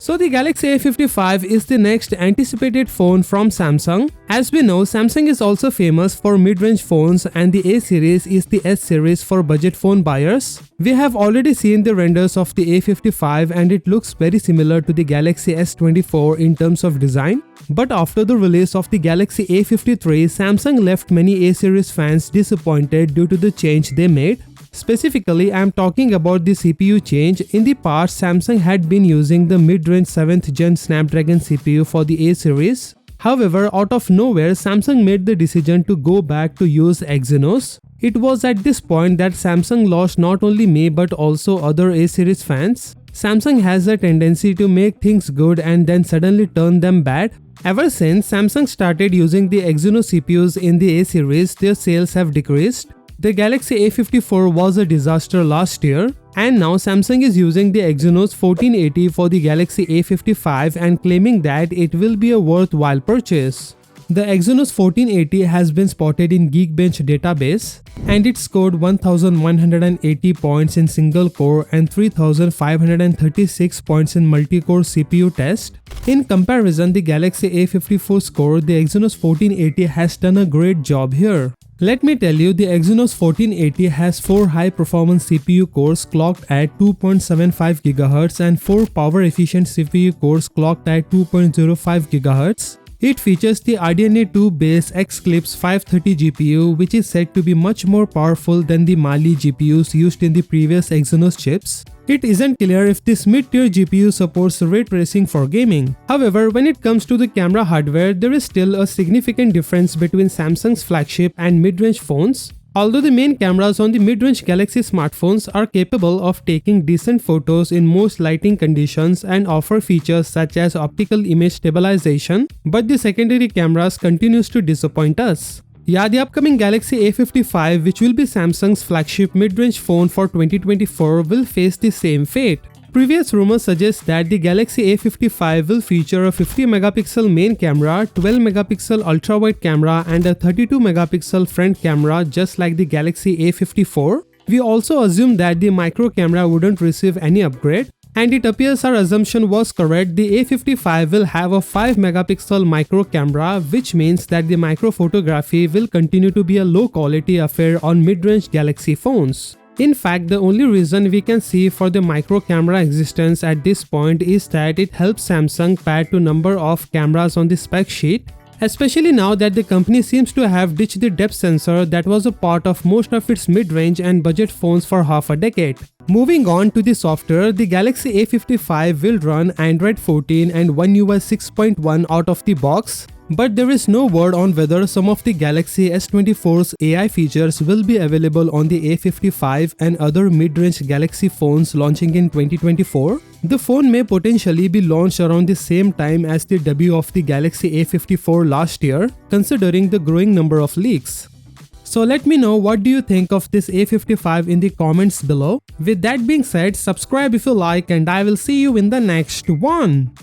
So the Galaxy A55 is the next anticipated phone from Samsung. As we know, Samsung is also famous for mid-range phones and the A series is the S series for budget phone buyers. We have already seen the renders of the A55 and it looks very similar to the Galaxy S24 in terms of design. But after the release of the Galaxy A53, Samsung left many A series fans disappointed due to the change they made. Specifically, I am talking about the CPU change. In the past, Samsung had been using the mid-range 7th gen Snapdragon CPU for the A series. However, out of nowhere, Samsung made the decision to go back to use Exynos. It was at this point that Samsung lost not only me but also other A series fans. Samsung has a tendency to make things good and then suddenly turn them bad. Ever since Samsung started using the Exynos CPUs in the A series, their sales have decreased. The Galaxy A54 was a disaster last year, and now Samsung is using the Exynos 1480 for the Galaxy A55 and claiming that it will be a worthwhile purchase. The Exynos 1480 has been spotted in Geekbench database and it scored 1180 points in single core and 3536 points in multi-core CPU test. In comparison, the Galaxy A54 score, the Exynos 1480 has done a great job here. Let me tell you, the Exynos 1480 has 4 high-performance CPU cores clocked at 2.75 GHz and 4 power-efficient CPU cores clocked at 2.05 GHz. It features the RDNA 2 base Xclipse 530 GPU, which is said to be much more powerful than the Mali GPUs used in the previous Exynos chips. It isn't clear if this mid-tier GPU supports ray tracing for gaming. However, when it comes to the camera hardware, there is still a significant difference between Samsung's flagship and mid-range phones. Although the main cameras on the mid-range Galaxy smartphones are capable of taking decent photos in most lighting conditions and offer features such as optical image stabilization, but the secondary cameras continues to disappoint us. Yeah, the upcoming Galaxy A55, which will be Samsung's flagship mid-range phone for 2024, will face the same fate. Previous rumors suggest that the Galaxy A55 will feature a 50 megapixel main camera, 12 megapixel ultra-wide camera and a 32 megapixel front camera just like the Galaxy A54. We also assume that the micro camera wouldn't receive any upgrade. And it appears our assumption was correct. The A55 will have a 5 megapixel micro camera, which means that the micro photography will continue to be a low quality affair on mid-range Galaxy phones. In fact, the only reason we can see for the micro camera existence at this point is that it helps Samsung pad to number of cameras on the spec sheet, especially now that the company seems to have ditched the depth sensor that was a part of most of its mid-range and budget phones for half a decade. Moving on to the software, the Galaxy A55 will run Android 14 and One UI 6.1 out of the box. But there is no word on whether some of the Galaxy S24's AI features will be available on the A55 and other mid-range Galaxy phones launching in 2024. The phone may potentially be launched around the same time as the debut of the Galaxy A54 last year, considering the growing number of leaks. So let me know what do you think of this A55 in the comments below. With that being said, subscribe if you like and I will see you in the next one.